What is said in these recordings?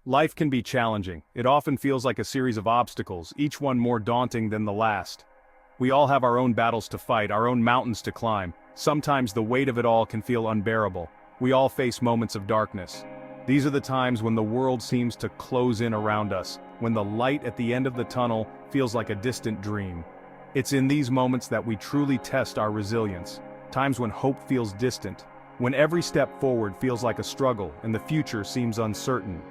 Life can be challenging. It often feels like a series of obstacles, each one more daunting than the last. We all have our own battles to fight, our own mountains to climb. Sometimes the weight of it all can feel unbearable. We all face moments of darkness. These are the times when the world seems to close in around us, when the light at the end of the tunnel feels like a distant dream. It's in these moments that we truly test our resilience. Times when hope feels distant, when every step forward feels like a struggle and the future seems uncertain.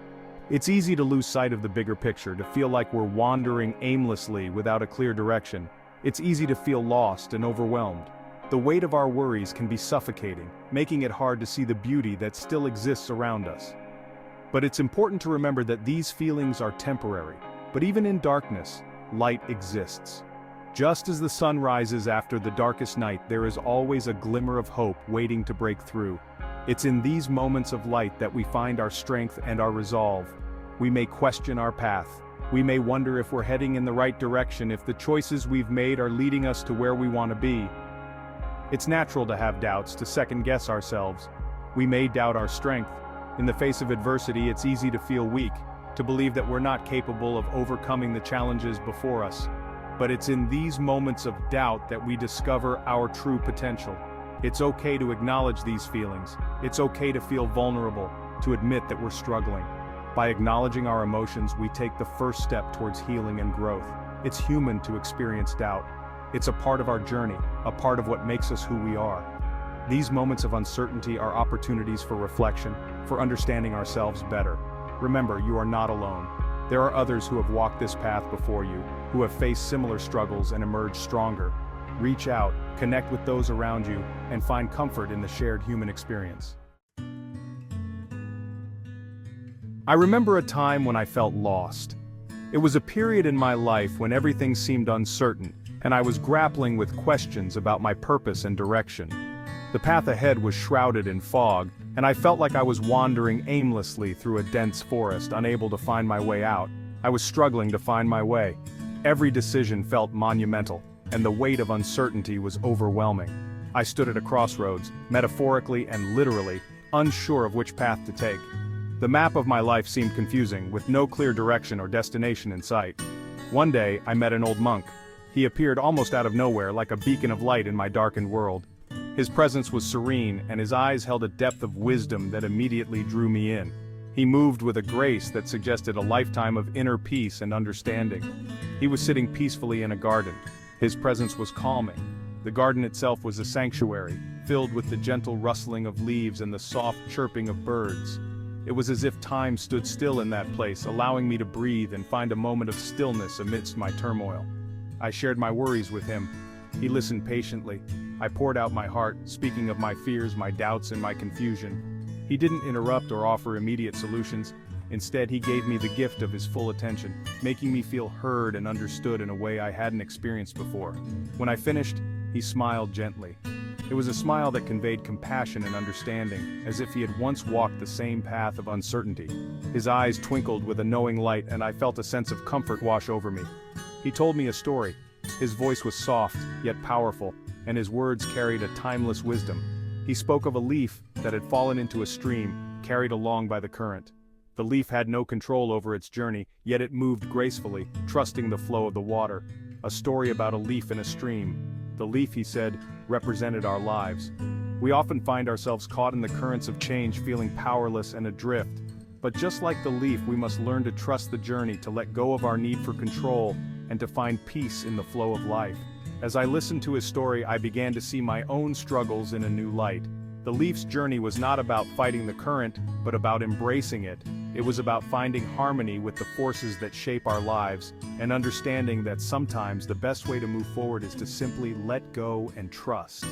It's easy to lose sight of the bigger picture, to feel like we're wandering aimlessly without a clear direction. It's easy to feel lost and overwhelmed. The weight of our worries can be suffocating, making it hard to see the beauty that still exists around us. But it's important to remember that these feelings are temporary. But even in darkness, light exists. Just as the sun rises after the darkest night, there is always a glimmer of hope waiting to break through. It's in these moments of light that we find our strength and our resolve. We may question our path. We may wonder if we're heading in the right direction, if the choices we've made are leading us to where we want to be. It's natural to have doubts, to second-guess ourselves. We may doubt our strength. In the face of adversity, it's easy to feel weak, to believe that we're not capable of overcoming the challenges before us. But it's in these moments of doubt that we discover our true potential. It's okay to acknowledge these feelings. It's okay to feel vulnerable, to admit that we're struggling. By acknowledging our emotions, we take the first step towards healing and growth. It's human to experience doubt. It's a part of our journey, a part of what makes us who we are. These moments of uncertainty are opportunities for reflection, for understanding ourselves better. Remember, you are not alone. There are others who have walked this path before you, who have faced similar struggles and emerged stronger. Reach out, connect with those around you, and find comfort in the shared human experience. I remember a time when I felt lost. It was a period in my life when everything seemed uncertain, and I was grappling with questions about my purpose and direction. The path ahead was shrouded in fog, and I felt like I was wandering aimlessly through a dense forest, unable to find my way out. I was struggling to find my way. Every decision felt monumental, and the weight of uncertainty was overwhelming. I stood at a crossroads, metaphorically and literally, unsure of which path to take. The map of my life seemed confusing, with no clear direction or destination in sight. One day, I met an old monk. He appeared almost out of nowhere, like a beacon of light in my darkened world. His presence was serene, and his eyes held a depth of wisdom that immediately drew me in. He moved with a grace that suggested a lifetime of inner peace and understanding. He was sitting peacefully in a garden. His presence was calming. The garden itself was a sanctuary, filled with the gentle rustling of leaves and the soft chirping of birds. It was as if time stood still in that place, allowing me to breathe and find a moment of stillness amidst my turmoil. I shared my worries with him. He listened patiently. I poured out my heart, speaking of my fears, my doubts, and my confusion. He didn't interrupt or offer immediate solutions. Instead, he gave me the gift of his full attention, making me feel heard and understood in a way I hadn't experienced before. When I finished, he smiled gently. It was a smile that conveyed compassion and understanding, as if he had once walked the same path of uncertainty. His eyes twinkled with a knowing light, and I felt a sense of comfort wash over me. He told me a story. His voice was soft, yet powerful, and his words carried a timeless wisdom. He spoke of a leaf that had fallen into a stream, carried along by the current. The leaf had no control over its journey, yet it moved gracefully, trusting the flow of the water. A story about a leaf in a stream. The leaf, he said, represented our lives. We often find ourselves caught in the currents of change, feeling powerless and adrift. But just like the leaf, we must learn to trust the journey, to let go of our need for control, and to find peace in the flow of life. As I listened to his story, I began to see my own struggles in a new light. The leaf's journey was not about fighting the current, but about embracing it. It was about finding harmony with the forces that shape our lives, and understanding that sometimes the best way to move forward is to simply let go and trust.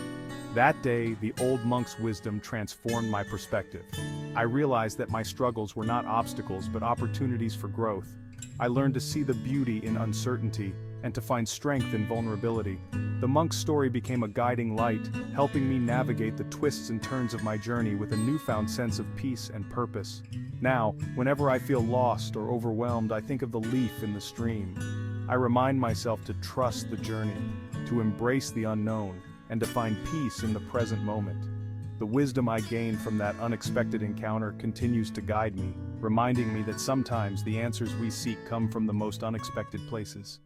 That day, the old monk's wisdom transformed my perspective. I realized that my struggles were not obstacles but opportunities for growth. I learned to see the beauty in uncertainty, and to find strength in vulnerability. The monk's story became a guiding light, helping me navigate the twists and turns of my journey with a newfound sense of peace and purpose. Now, whenever I feel lost or overwhelmed, I think of the leaf in the stream. I remind myself to trust the journey, to embrace the unknown, and to find peace in the present moment. The wisdom I gained from that unexpected encounter continues to guide me, reminding me that sometimes the answers we seek come from the most unexpected places.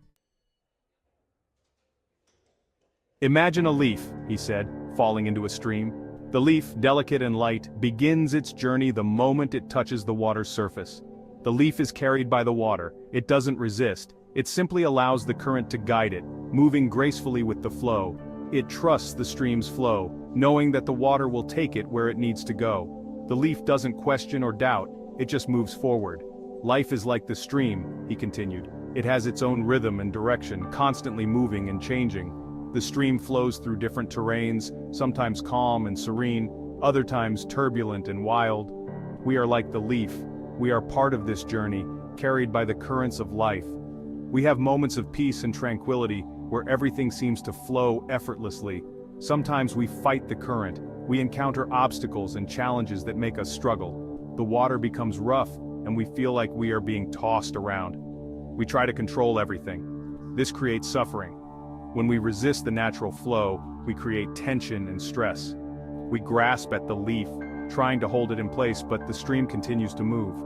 Imagine a leaf, he said, falling into a stream. The leaf, delicate and light, begins its journey the moment it touches the water's surface. The leaf is carried by the water, it doesn't resist, it simply allows the current to guide it, moving gracefully with the flow. It trusts the stream's flow, knowing that the water will take it where it needs to go. The leaf doesn't question or doubt, it just moves forward. Life is like the stream, he continued. It has its own rhythm and direction, constantly moving and changing. The stream flows through different terrains, sometimes calm and serene, other times turbulent and wild. We are like the leaf. We are part of this journey, carried by the currents of life. We have moments of peace and tranquility, where everything seems to flow effortlessly. Sometimes we fight the current. We encounter obstacles and challenges that make us struggle. The water becomes rough, and we feel like we are being tossed around. We try to control everything. This creates suffering. When we resist the natural flow, we create tension and stress. We grasp at the leaf, trying to hold it in place, but the stream continues to move.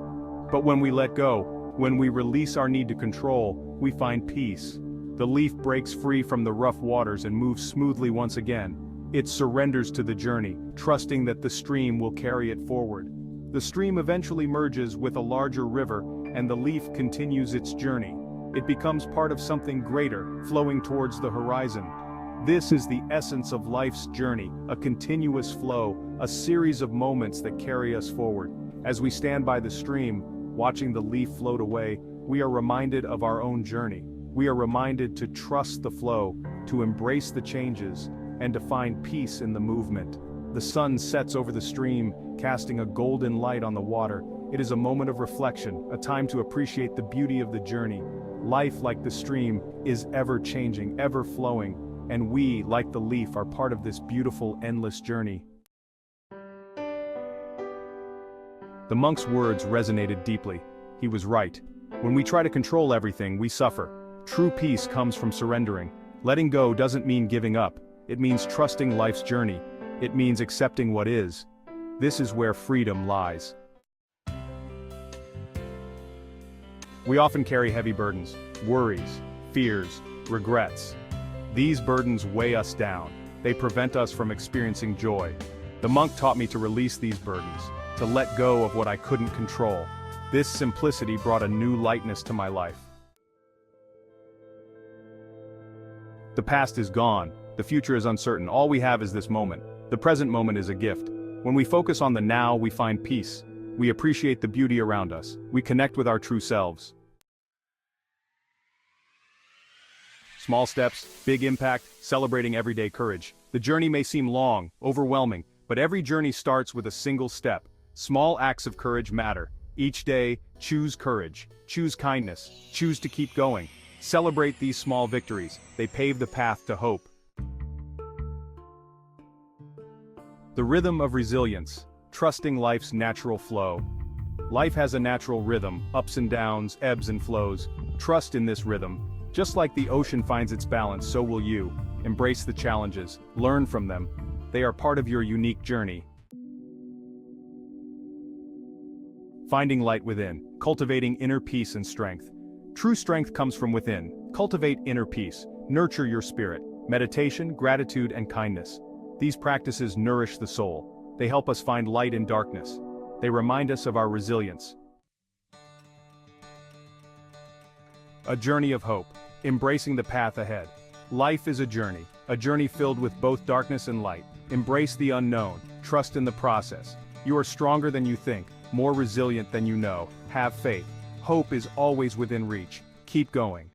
But when we let go, when we release our need to control, we find peace. The leaf breaks free from the rough waters and moves smoothly once again. It surrenders to the journey, trusting that the stream will carry it forward. The stream eventually merges with a larger river, and the leaf continues its journey. It becomes part of something greater, flowing towards the horizon. This is the essence of life's journey, a continuous flow, a series of moments that carry us forward. As we stand by the stream, watching the leaf float away, we are reminded of our own journey. We are reminded to trust the flow, to embrace the changes, and to find peace in the movement. The sun sets over the stream, casting a golden light on the water. It is a moment of reflection, a time to appreciate the beauty of the journey. Life, like the stream, is ever-changing, ever-flowing, and we, like the leaf, are part of this beautiful, endless journey. The monk's words resonated deeply. He was right. When we try to control everything, we suffer. True peace comes from surrendering. Letting go doesn't mean giving up. It means trusting life's journey. It means accepting what is. This is where freedom lies. We often carry heavy burdens, worries, fears, regrets. These burdens weigh us down. They prevent us from experiencing joy. The monk taught me to release these burdens, to let go of what I couldn't control. This simplicity brought a new lightness to my life. The past is gone. The future is uncertain. All we have is this moment. The present moment is a gift. When we focus on the now, we find peace. We appreciate the beauty around us. We connect with our true selves. Small steps, big impact, celebrating everyday courage. The journey may seem long, overwhelming, but every journey starts with a single step. Small acts of courage matter. Each day, choose courage, choose kindness, choose to keep going. Celebrate these small victories. They pave the path to hope. The rhythm of resilience, trusting life's natural flow. Life has a natural rhythm, ups and downs, ebbs and flows. Trust in this rhythm. Just like the ocean finds its balance, so will you. Embrace the challenges, learn from them. They are part of your unique journey. Finding light within, cultivating inner peace and strength. True strength comes from within. Cultivate inner peace, nurture your spirit. Meditation, gratitude, and kindness. These practices nourish the soul. They help us find light in darkness. They remind us of our resilience. A journey of hope, embracing the path ahead. Life is a journey filled with both darkness and light. Embrace the unknown, trust in the process. You are stronger than you think, more resilient than you know. Have faith. Hope is always within reach. Keep going.